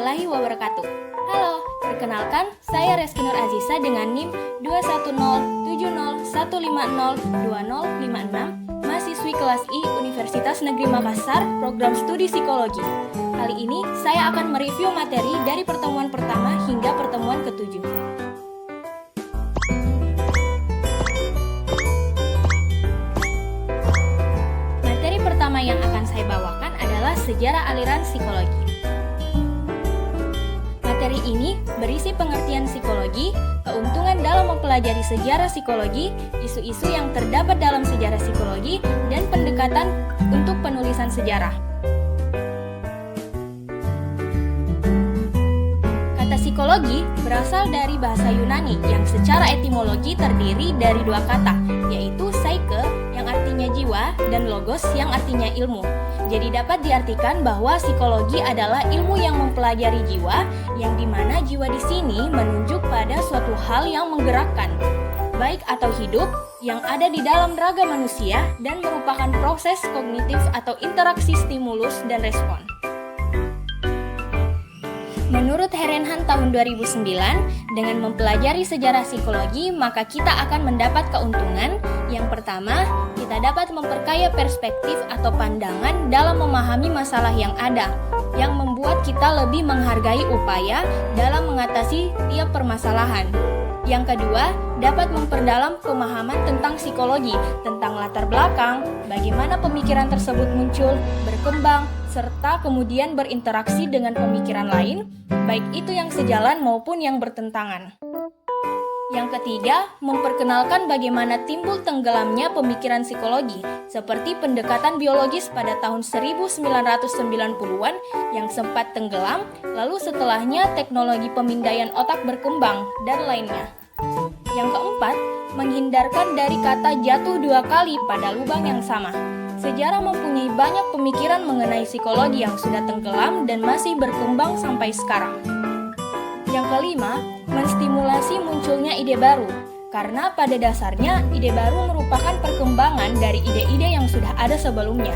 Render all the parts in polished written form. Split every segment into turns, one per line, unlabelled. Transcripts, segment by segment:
warahmatullahi wabarakatuh. Halo, perkenalkan, saya Reski Nur Aziza dengan NIM 2107015020056, mahasiswi kelas I Universitas Negeri Makassar, program studi psikologi. Kali ini saya akan mereview materi dari pertemuan pertama hingga pertemuan ke-7. Materi pertama yang akan saya bawakan adalah sejarah aliran psikologi. Materi ini berisi pengertian psikologi, keuntungan dalam mempelajari sejarah psikologi, isu-isu yang terdapat dalam sejarah psikologi, dan pendekatan untuk penulisan sejarah. Kata psikologi berasal dari bahasa Yunani yang secara etimologi terdiri dari dua kata, yaitu psyche yang artinya jiwa dan logos yang artinya ilmu. Jadi dapat diartikan bahwa psikologi adalah ilmu yang mempelajari jiwa, yang dimana jiwa di sini menunjuk pada suatu hal yang menggerakkan, baik atau hidup, yang ada di dalam raga manusia dan merupakan proses kognitif atau interaksi stimulus dan respon. Menurut Herenhan tahun 2009, dengan mempelajari sejarah psikologi, maka kita akan mendapat keuntungan. Yang pertama, kita dapat memperkaya perspektif atau pandangan dalam memahami masalah yang ada, yang membuat kita lebih menghargai upaya dalam mengatasi tiap permasalahan. Yang kedua, dapat memperdalam pemahaman tentang psikologi, tentang latar belakang, bagaimana pemikiran tersebut muncul, berkembang, serta kemudian berinteraksi dengan pemikiran lain, baik itu yang sejalan maupun yang bertentangan. Yang ketiga, memperkenalkan bagaimana timbul tenggelamnya pemikiran psikologi, seperti pendekatan biologis pada tahun 1990-an yang sempat tenggelam, lalu setelahnya teknologi pemindaian otak berkembang, dan lainnya. Yang keempat, menghindarkan dari kata jatuh dua kali pada lubang yang sama. Sejarah mempunyai banyak pemikiran mengenai psikologi yang sudah tenggelam dan masih berkembang sampai sekarang. Yang kelima, menstimulasi munculnya ide baru, karena pada dasarnya ide baru merupakan perkembangan dari ide-ide yang sudah ada sebelumnya.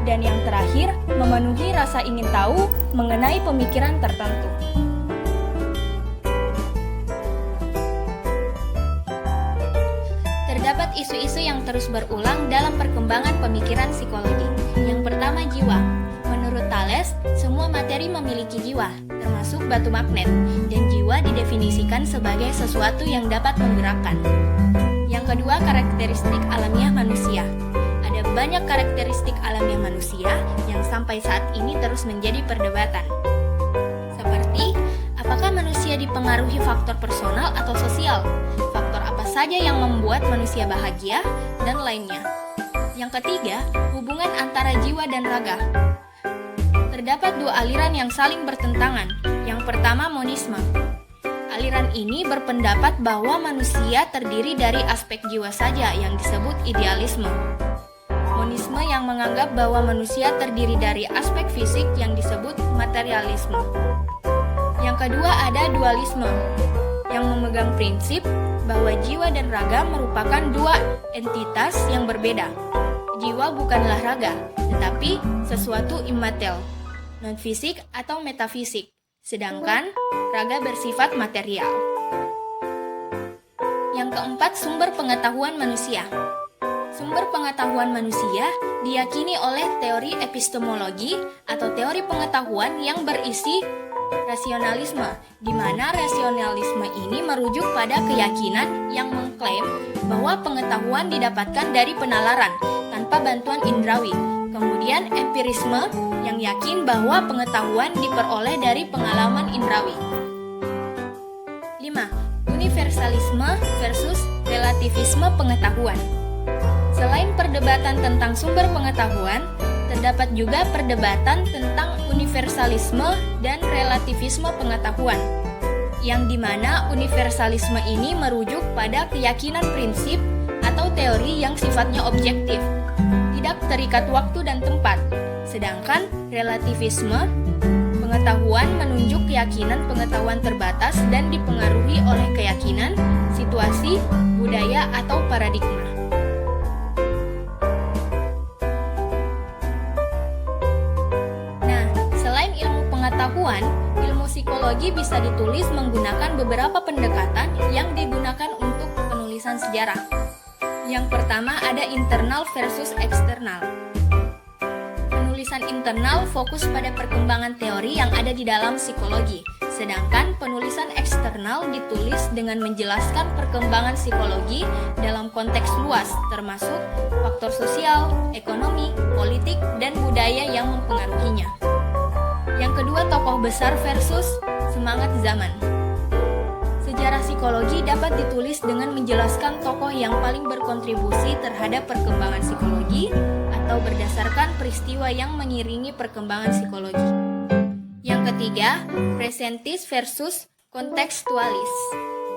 Dan yang terakhir, memenuhi rasa ingin tahu mengenai pemikiran tertentu. Terdapat isu-isu yang terus berulang dalam perkembangan pemikiran psikologi. Yang pertama, jiwa. Menurut Thales, semua materi memiliki jiwa, termasuk batu magnet, dan jiwa didefinisikan sebagai sesuatu yang dapat menggerakkan. Yang kedua, karakteristik alamiah manusia. Ada banyak karakteristik alamiah manusia yang sampai saat ini terus menjadi perdebatan. Seperti, apakah manusia dipengaruhi faktor personal atau sosial? Faktor apa saja yang membuat manusia bahagia, dan lainnya. Yang ketiga, hubungan antara jiwa dan raga. Terdapat dua aliran yang saling bertentangan. Yang pertama, monisme. Aliran ini berpendapat bahwa manusia terdiri dari aspek jiwa saja yang disebut idealisme. Monisme yang menganggap bahwa manusia terdiri dari aspek fisik yang disebut materialisme. Yang kedua, ada dualisme, yang memegang prinsip bahwa jiwa dan raga merupakan dua entitas yang berbeda. Jiwa bukanlah raga, tetapi sesuatu immaterial, non-fisik atau metafisik, sedangkan raga bersifat material. Yang keempat, sumber pengetahuan manusia. Sumber pengetahuan manusia diyakini oleh teori epistemologi atau teori pengetahuan yang berisi rasionalisme, di mana rasionalisme ini merujuk pada keyakinan yang mengklaim bahwa pengetahuan didapatkan dari penalaran tanpa bantuan indrawi. Kemudian empirisme yang yakin bahwa pengetahuan diperoleh dari pengalaman indrawi. 5. Universalisme versus relativisme pengetahuan. Selain perdebatan tentang sumber pengetahuan, terdapat juga perdebatan tentang universalisme dan relativisme pengetahuan, yang dimana universalisme ini merujuk pada keyakinan prinsip atau teori yang sifatnya objektif, tidak terikat waktu dan tempat, sedangkan relativisme pengetahuan menunjuk keyakinan pengetahuan terbatas dan dipengaruhi oleh keyakinan, situasi, budaya, atau paradigma. Nah, selain ilmu pengetahuan, Psikologi bisa ditulis menggunakan beberapa pendekatan yang digunakan untuk penulisan sejarah. Yang pertama ada internal versus eksternal. Penulisan internal fokus pada perkembangan teori yang ada di dalam psikologi, sedangkan penulisan eksternal ditulis dengan menjelaskan perkembangan psikologi dalam konteks luas, termasuk faktor sosial, ekonomi, politik, dan budaya yang mempengaruhinya. Yang kedua, tokoh besar versus semangat zaman. Sejarah psikologi dapat ditulis dengan menjelaskan tokoh yang paling berkontribusi terhadap perkembangan psikologi atau berdasarkan peristiwa yang mengiringi perkembangan psikologi. Yang ketiga, presentis versus kontekstualis.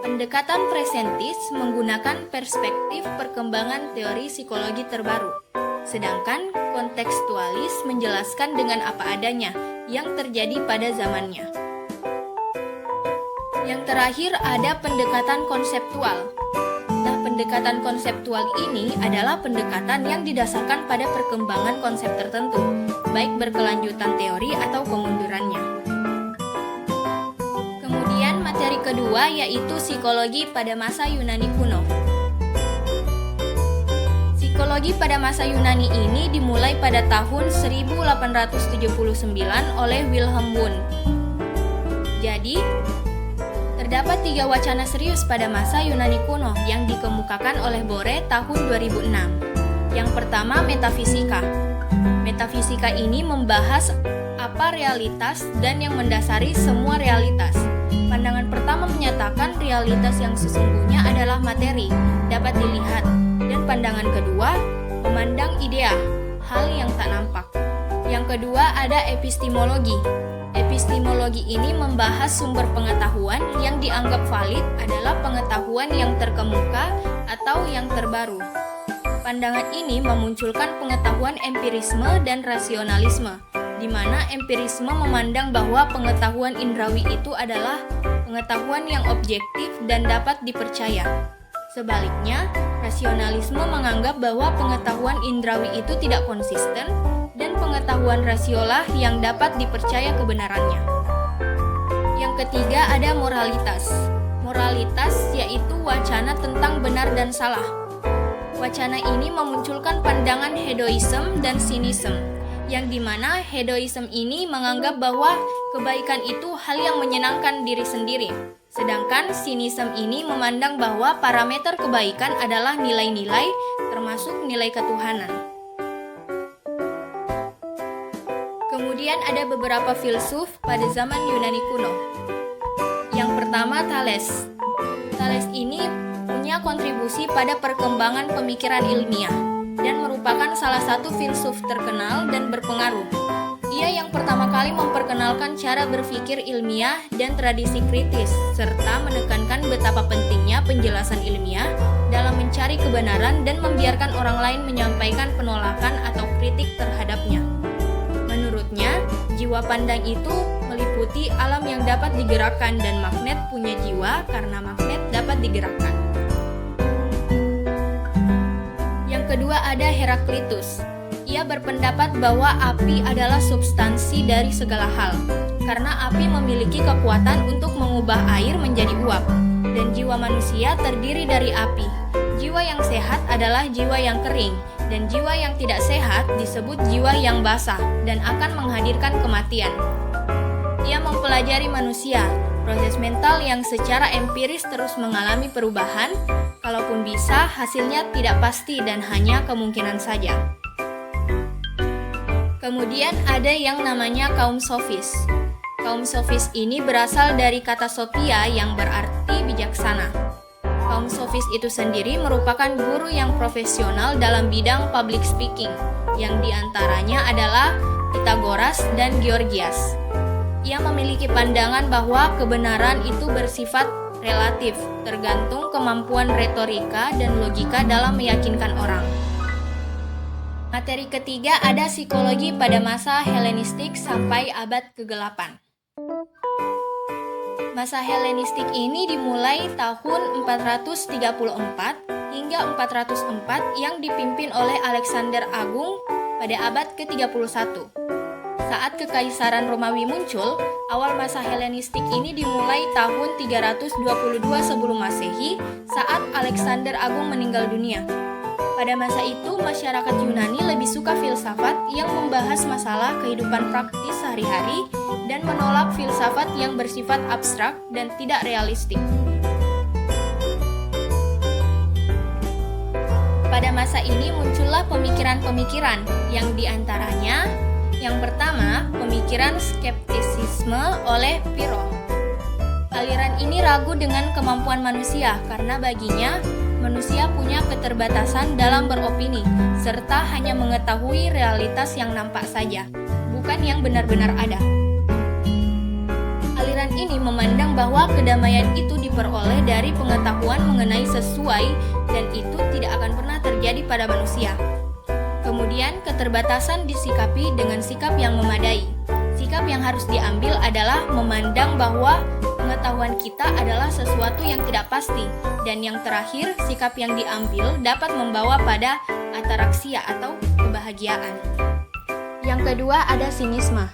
Pendekatan presentis menggunakan perspektif perkembangan teori psikologi terbaru, sedangkan kontekstualis menjelaskan dengan apa adanya yang terjadi pada zamannya. Yang terakhir ada pendekatan konseptual. Nah, pendekatan konseptual ini adalah pendekatan yang didasarkan pada perkembangan konsep tertentu, baik berkelanjutan teori atau kemundurannya. Kemudian materi kedua yaitu psikologi pada masa Yunani kuno. Psikologi pada masa Yunani ini dimulai pada tahun 1879 oleh Wilhelm Wundt. Jadi, terdapat 3 wacana serius pada masa Yunani kuno yang dikemukakan oleh Bore tahun 2006. Yang pertama, metafisika. Metafisika ini membahas apa realitas dan yang mendasari semua realitas. Pandangan pertama menyatakan realitas yang sesungguhnya adalah materi, dapat dilihat. Dan pandangan kedua, memandang idea, hal yang tak nampak. Yang kedua ada epistemologi. Epistemologi ini membahas sumber pengetahuan yang dianggap valid adalah pengetahuan yang terkemuka atau yang terbaru. Pandangan ini memunculkan pengetahuan empirisme dan rasionalisme, di mana empirisme memandang bahwa pengetahuan indrawi itu adalah pengetahuan yang objektif dan dapat dipercaya. Sebaliknya, rasionalisme menganggap bahwa pengetahuan indrawi itu tidak konsisten dan pengetahuan rasiolah yang dapat dipercaya kebenarannya. Yang ketiga ada moralitas. Moralitas yaitu wacana tentang benar dan salah. Wacana ini memunculkan pandangan hedoisme dan sinisme, yang dimana hedoisme ini menganggap bahwa kebaikan itu hal yang menyenangkan diri sendiri. Sedangkan sinisme ini memandang bahwa parameter kebaikan adalah nilai-nilai, termasuk nilai ketuhanan. Kemudian ada beberapa filsuf pada zaman Yunani kuno. Yang pertama, Thales. Thales ini punya kontribusi pada perkembangan pemikiran ilmiah dan merupakan salah satu filsuf terkenal dan berpengaruh. Ia yang pertama kali memperkenalkan cara berpikir ilmiah dan tradisi kritis, serta menekankan betapa pentingnya penjelasan ilmiah dalam mencari kebenaran dan membiarkan orang lain menyampaikan penolakan atau kritik terhadapnya. Menurutnya, jiwa pandang itu meliputi alam yang dapat digerakkan dan magnet punya jiwa karena magnet dapat digerakkan. Yang kedua ada Heraklitus. Ia berpendapat bahwa api adalah substansi dari segala hal, karena api memiliki kekuatan untuk mengubah air menjadi uap, dan jiwa manusia terdiri dari api. Jiwa yang sehat adalah jiwa yang kering, dan jiwa yang tidak sehat disebut jiwa yang basah dan akan menghadirkan kematian. Ia mempelajari manusia, proses mental yang secara empiris terus mengalami perubahan, kalaupun bisa hasilnya tidak pasti dan hanya kemungkinan saja. Kemudian ada yang namanya kaum sofis. Kaum sofis ini berasal dari kata sophia yang berarti bijaksana. Kaum sofis itu sendiri merupakan guru yang profesional dalam bidang public speaking, yang diantaranya adalah Pythagoras dan Georgias. Ia memiliki pandangan bahwa kebenaran itu bersifat relatif, tergantung kemampuan retorika dan logika dalam meyakinkan orang. Materi ketiga ada psikologi pada masa Helenistik sampai abad ke-8. Masa Helenistik ini dimulai tahun 434 hingga 404 yang dipimpin oleh Alexander Agung pada abad ke-31. Saat Kekaisaran Romawi muncul, awal masa Helenistik ini dimulai tahun 322 sebelum Masehi saat Alexander Agung meninggal dunia. Pada masa itu, masyarakat Yunani lebih suka filsafat yang membahas masalah kehidupan praktis sehari-hari dan menolak filsafat yang bersifat abstrak dan tidak realistik. Pada masa ini muncullah pemikiran-pemikiran yang diantaranya yang pertama, pemikiran skeptisisme oleh Pyrrho. Aliran ini ragu dengan kemampuan manusia karena baginya manusia punya keterbatasan dalam beropini serta hanya mengetahui realitas yang nampak saja, bukan yang benar-benar ada. Aliran ini memandang bahwa kedamaian itu diperoleh dari pengetahuan mengenai sesuai dan itu tidak akan pernah terjadi pada manusia. Kemudian, keterbatasan disikapi dengan sikap yang memadai. Sikap yang harus diambil adalah memandang bahwa pengetahuan kita adalah sesuatu yang tidak pasti. Dan yang terakhir, sikap yang diambil dapat membawa pada ataraksia atau kebahagiaan. Yang kedua ada sinisme.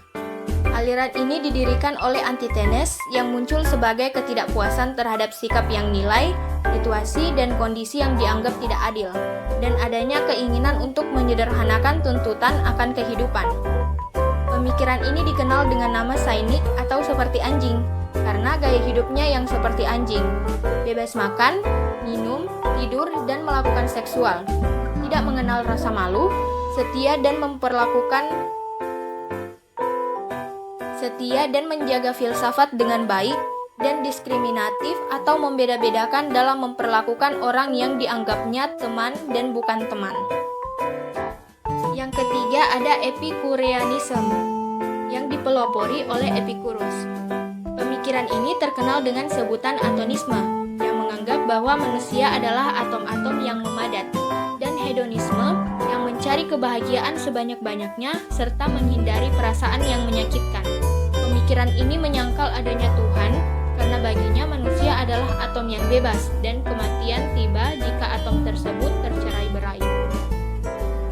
Aliran ini didirikan oleh Antisthenes yang muncul sebagai ketidakpuasan terhadap sikap yang nilai, situasi, dan kondisi yang dianggap tidak adil, dan adanya keinginan untuk menyederhanakan tuntutan akan kehidupan. Pemikiran ini dikenal dengan nama cynic atau seperti anjing, karena gaya hidupnya yang seperti anjing, bebas makan, minum, tidur, dan melakukan seksual, tidak mengenal rasa malu, setia dan menjaga filsafat dengan baik, dan diskriminatif atau membeda-bedakan dalam memperlakukan orang yang dianggapnya teman dan bukan teman. Yang ketiga ada Epikureanisme yang dipelopori oleh Epicurus. Pemikiran ini terkenal dengan sebutan atonisme yang menganggap bahwa manusia adalah atom-atom yang memadat, dan hedonisme yang mencari kebahagiaan sebanyak-banyaknya serta menghindari perasaan yang menyakitkan. Pemikiran ini menyangkal adanya Tuhan karena baginya manusia adalah atom yang bebas dan kematian tiba jika atom tersebut tercerai-berai.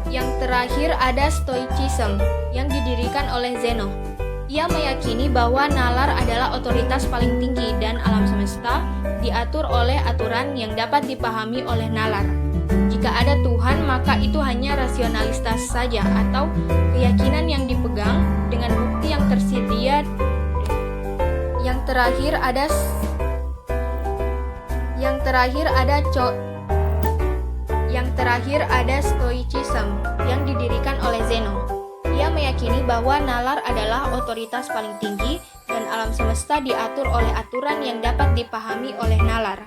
Yang terakhir ada Stoicism yang didirikan oleh Zeno. Ia meyakini bahwa nalar adalah otoritas paling tinggi dan alam semesta diatur oleh aturan yang dapat dipahami oleh nalar. Jika ada Tuhan, maka itu hanya rasionalitas saja atau keyakinan yang dipegang dengan bukti yang tersedia. Yang terakhir ada Stoicism yang didirikan oleh Zeno. Ia meyakini bahwa nalar adalah otoritas paling tinggi dan alam semesta diatur oleh aturan yang dapat dipahami oleh nalar.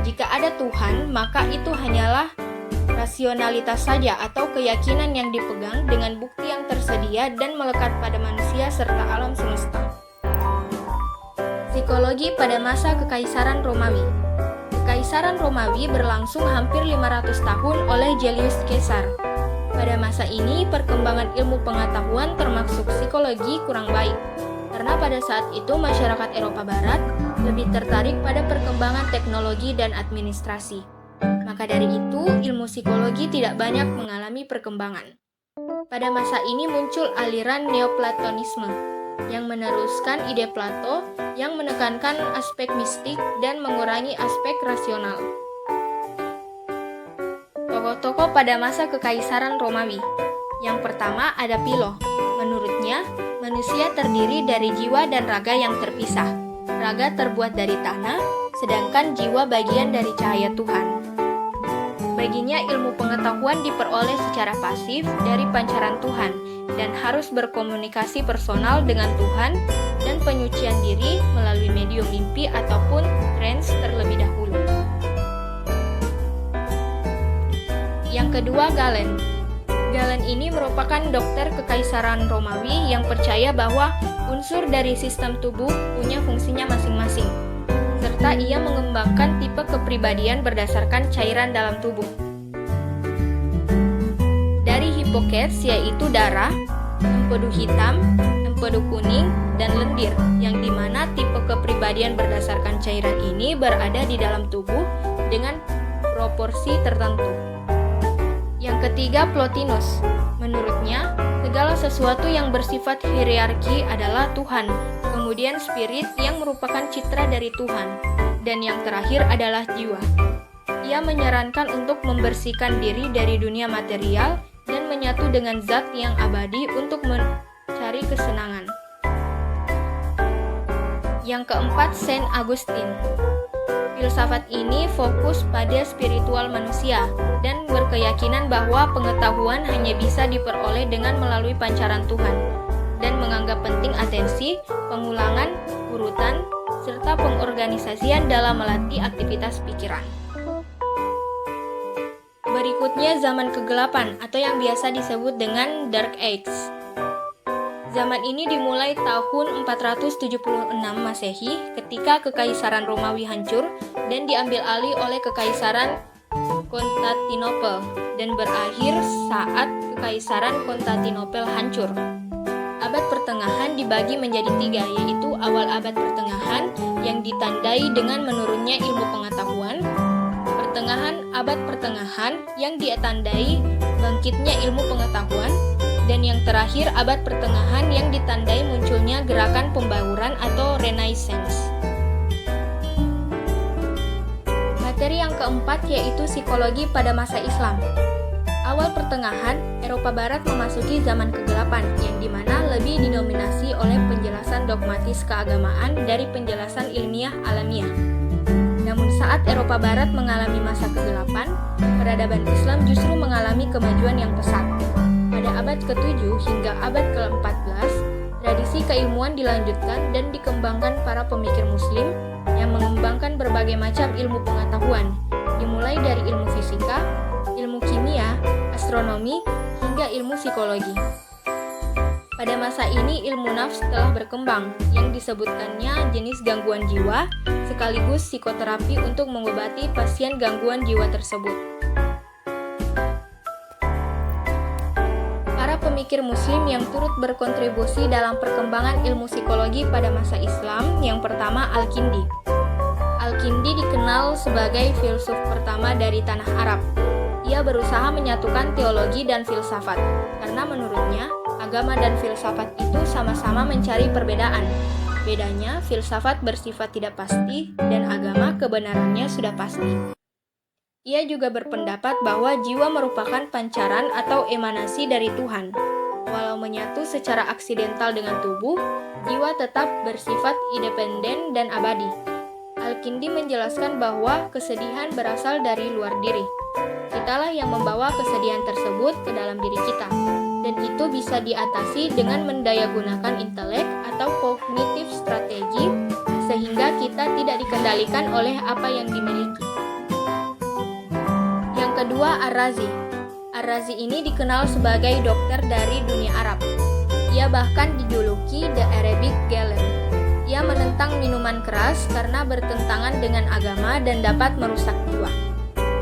Jika ada Tuhan, maka itu hanyalah rasionalitas saja atau keyakinan yang dipegang dengan bukti yang tersedia dan melekat pada manusia serta alam semesta. Psikologi pada masa Kekaisaran Romawi. Kekaisaran Romawi berlangsung hampir 500 tahun oleh Julius Caesar. Pada masa ini, perkembangan ilmu pengetahuan termasuk psikologi kurang baik, karena pada saat itu masyarakat Eropa Barat lebih tertarik pada perkembangan teknologi dan administrasi. Maka dari itu, ilmu psikologi tidak banyak mengalami perkembangan. Pada masa ini muncul aliran Neoplatonisme yang meneruskan ide Plato yang menekankan aspek mistik dan mengurangi aspek rasional. Tokoh-tokoh pada masa Kekaisaran Romawi. Yang pertama ada Philo. Menurutnya, manusia terdiri dari jiwa dan raga yang terpisah. Raga terbuat dari tanah, sedangkan jiwa bagian dari cahaya Tuhan. Baginya ilmu pengetahuan diperoleh secara pasif dari pancaran Tuhan dan harus berkomunikasi personal dengan Tuhan dan penyucian diri melalui medium mimpi ataupun trance terlebih dahulu. Yang kedua, Galen. Galen ini merupakan dokter Kekaisaran Romawi yang percaya bahwa unsur dari sistem tubuh punya fungsinya masing-masing, serta ia mengembangkan tipe kepribadian berdasarkan cairan dalam tubuh. Dari Hippocrates yaitu darah, empedu hitam, empedu kuning, dan lendir, yang dimana tipe kepribadian berdasarkan cairan ini berada di dalam tubuh dengan proporsi tertentu. Yang ketiga, Plotinus. Menurutnya, Segala sesuatu yang bersifat hierarki adalah Tuhan, kemudian spirit yang merupakan citra dari Tuhan, dan yang terakhir adalah jiwa. Ia menyarankan untuk membersihkan diri dari dunia material dan menyatu dengan zat yang abadi untuk mencari kesenangan. Yang keempat, Saint Augustine. Filsafat ini fokus pada spiritual manusia dan berkeyakinan bahwa pengetahuan hanya bisa diperoleh dengan melalui pancaran Tuhan, dan menganggap penting atensi, pengulangan, urutan, serta pengorganisasian dalam melatih aktivitas pikiran. Berikutnya, zaman kegelapan atau yang biasa disebut dengan Dark Age. Zaman ini dimulai tahun 476 Masehi ketika Kekaisaran Romawi hancur dan diambil alih oleh Kekaisaran Konstantinopel dan berakhir saat Kekaisaran Konstantinopel hancur. Abad pertengahan dibagi menjadi 3, yaitu awal abad pertengahan yang ditandai dengan menurunnya ilmu pengetahuan, pertengahan abad pertengahan yang ditandai bangkitnya ilmu pengetahuan, dan yang terakhir abad pertengahan yang ditandai munculnya gerakan pembauran atau Renaissance. Materi yang keempat yaitu psikologi pada masa Islam. Awal pertengahan, Eropa Barat memasuki zaman kegelapan yang dimana lebih didominasi oleh penjelasan dogmatis keagamaan dari penjelasan ilmiah alamiah. Namun saat Eropa Barat mengalami masa kegelapan, peradaban Islam justru mengalami kemajuan yang pesat. Pada abad ke-7 hingga abad ke-14, tradisi keilmuan dilanjutkan dan dikembangkan para pemikir muslim yang mengembangkan berbagai macam ilmu pengetahuan, dimulai dari ilmu fisika, ilmu kimia, astronomi, hingga ilmu psikologi. Pada masa ini ilmu nafs telah berkembang, yang disebutkannya jenis gangguan jiwa, sekaligus psikoterapi untuk mengobati pasien gangguan jiwa tersebut. Pemikir muslim yang turut berkontribusi dalam perkembangan ilmu psikologi pada masa Islam, yang pertama Al-Kindi. Al-Kindi dikenal sebagai filsuf pertama dari tanah Arab. Ia berusaha menyatukan teologi dan filsafat, karena menurutnya agama dan filsafat itu sama-sama mencari perbedaan. Bedanya, filsafat bersifat tidak pasti dan agama kebenarannya sudah pasti. Ia juga berpendapat bahwa jiwa merupakan pancaran atau emanasi dari Tuhan. Walau menyatu secara aksidental dengan tubuh, jiwa tetap bersifat independen dan abadi. Al-Kindi menjelaskan bahwa kesedihan berasal dari luar diri. Kitalah yang membawa kesedihan tersebut ke dalam diri kita, dan itu bisa diatasi dengan mendayagunakan intelek atau kognitif strategi, sehingga kita tidak dikendalikan oleh apa yang dimiliki. Kedua, Ar-Razi. Ar-Razi ini dikenal sebagai dokter dari dunia Arab. Ia bahkan dijuluki The Arabic Galen. Ia menentang minuman keras karena bertentangan dengan agama dan dapat merusak jiwa,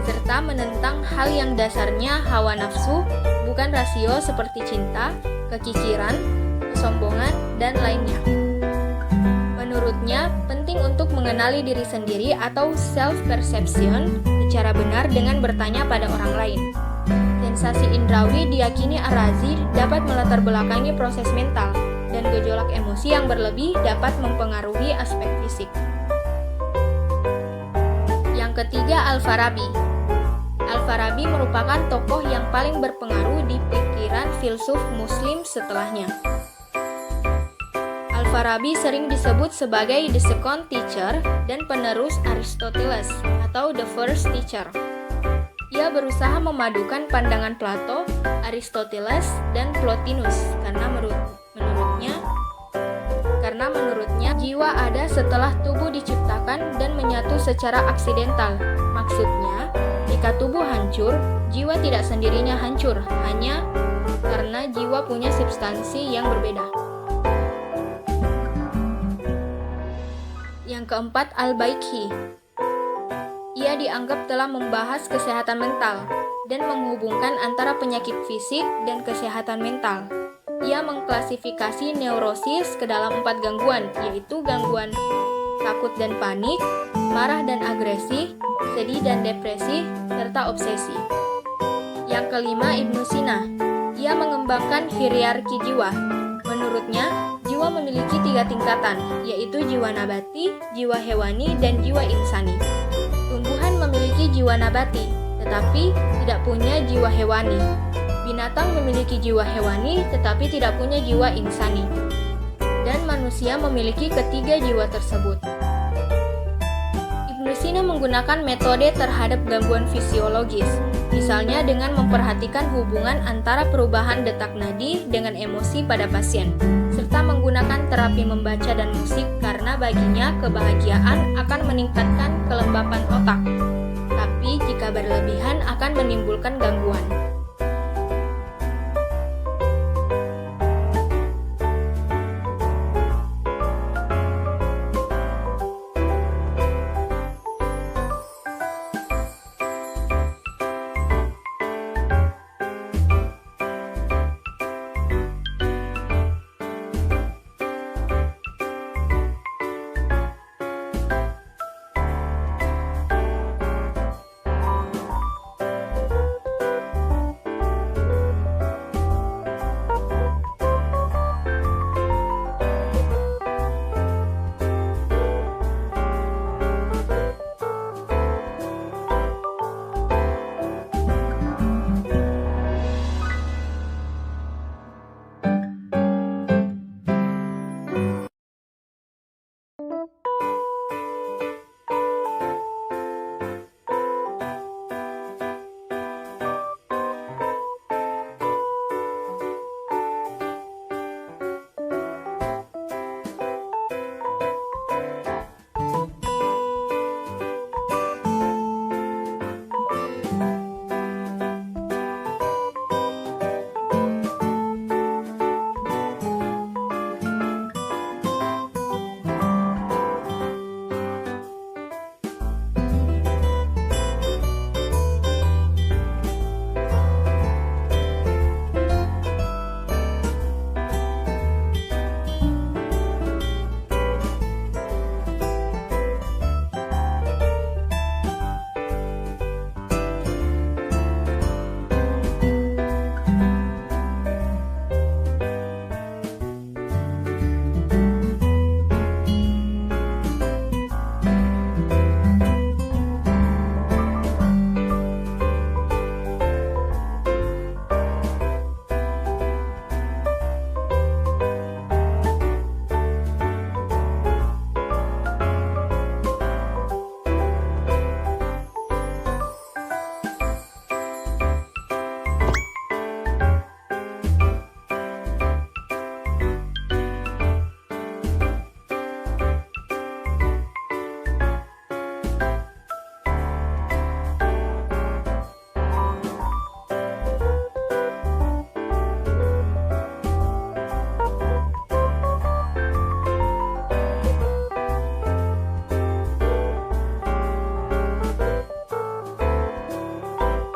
serta menentang hal yang dasarnya hawa nafsu, bukan rasio seperti cinta, kekikiran, kesombongan, dan lainnya. Menurutnya, penting untuk mengenali diri sendiri atau self-perception secara benar dengan bertanya pada orang lain. Sensasi indrawi diyakini Ar-Razi dapat melatar belakangi proses mental, dan gejolak emosi yang berlebih dapat mempengaruhi aspek fisik. Yang ketiga, Al-Farabi. Al-Farabi merupakan tokoh yang paling berpengaruh di pikiran filsuf muslim setelahnya. Al-Farabi sering disebut sebagai the second teacher dan penerus Aristoteles atau the first teacher. Ia berusaha memadukan pandangan Plato, Aristoteles, dan Plotinus karena menurutnya jiwa ada setelah tubuh diciptakan dan menyatu secara aksidental. Maksudnya, jika tubuh hancur, jiwa tidak sendirinya hancur, hanya karena jiwa punya substansi yang berbeda. Yang keempat, Al-Baikhi. Ia dianggap telah membahas kesehatan mental dan menghubungkan antara penyakit fisik dan kesehatan mental. Ia mengklasifikasi neurosis ke dalam 4 gangguan, yaitu gangguan takut dan panik, marah dan agresi, sedih dan depresi, serta obsesi. Yang kelima, Ibnu Sina. Ia mengembangkan hierarki jiwa. Menurutnya, jiwa memiliki 3 tingkatan, yaitu jiwa nabati, jiwa hewani, dan jiwa insani. Tumbuhan memiliki jiwa nabati, tetapi tidak punya jiwa hewani. Binatang memiliki jiwa hewani, tetapi tidak punya jiwa insani. Dan manusia memiliki ketiga jiwa tersebut. Ibnu Sina menggunakan metode terhadap gangguan fisiologis, misalnya dengan memperhatikan hubungan antara perubahan detak nadi dengan emosi pada pasien, serta menggunakan terapi membaca dan musik karena baginya kebahagiaan akan meningkatkan kelembapan otak, tapi jika berlebihan akan menimbulkan gangguan.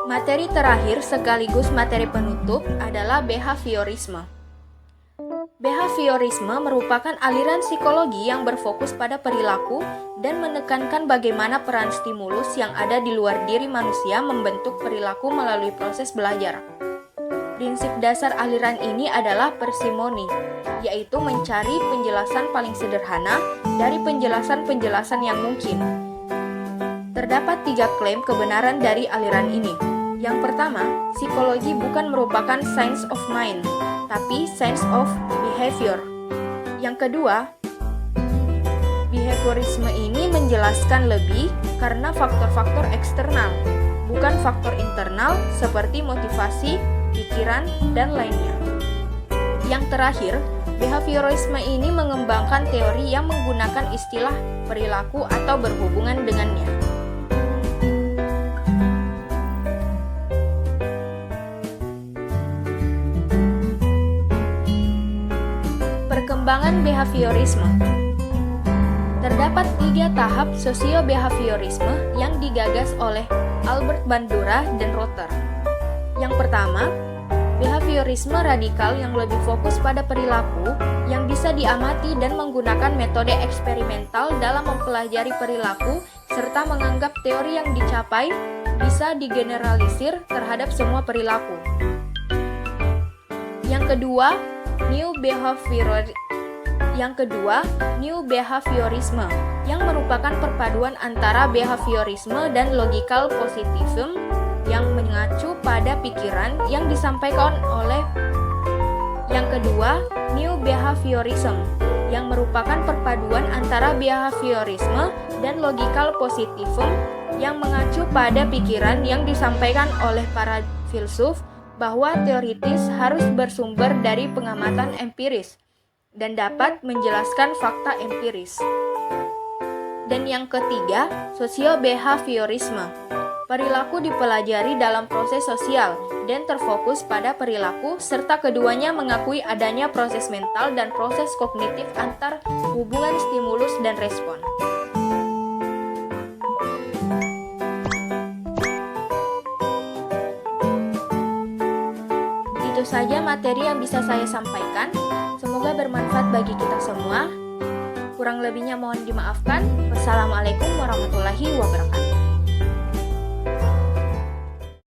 Materi terakhir sekaligus materi penutup adalah behaviorisme. Behaviorisme merupakan aliran psikologi yang berfokus pada perilaku dan menekankan bagaimana peran stimulus yang ada di luar diri manusia membentuk perilaku melalui proses belajar. Prinsip dasar aliran ini adalah parsimoni, yaitu mencari penjelasan paling sederhana dari penjelasan-penjelasan yang mungkin. Terdapat 3 klaim kebenaran dari aliran ini. Yang pertama, psikologi bukan merupakan science of mind, tapi science of behavior. Yang kedua, behaviorisme ini menjelaskan lebih karena faktor-faktor eksternal, bukan faktor internal seperti motivasi, pikiran, dan lainnya. Yang terakhir, behaviorisme ini mengembangkan teori yang menggunakan istilah perilaku atau berhubungan dengannya. Perkembangan behaviorisme. Terdapat 3 tahap sosio-behaviorisme yang digagas oleh Albert Bandura dan Rother. Yang pertama, behaviorisme radikal yang lebih fokus pada perilaku yang bisa diamati dan menggunakan metode eksperimental dalam mempelajari perilaku serta menganggap teori yang dicapai bisa digeneralisir terhadap semua perilaku. Yang kedua, new behaviorisme, yang merupakan perpaduan antara behaviorisme dan logical positivism yang mengacu pada pikiran yang disampaikan oleh Yang kedua, new behaviorism, yang merupakan perpaduan antara behaviorisme dan logical positivism yang mengacu pada pikiran yang disampaikan oleh para filsuf bahwa teoritis harus bersumber dari pengamatan empiris dan dapat menjelaskan fakta empiris. Dan yang ketiga, sosio-behaviorisme. Perilaku dipelajari dalam proses sosial dan terfokus pada perilaku, serta keduanya mengakui adanya proses mental dan proses kognitif antar hubungan stimulus dan respon. Itu saja materi yang bisa saya sampaikan. Semoga bermanfaat bagi kita semua. Kurang lebihnya mohon dimaafkan. Wassalamualaikum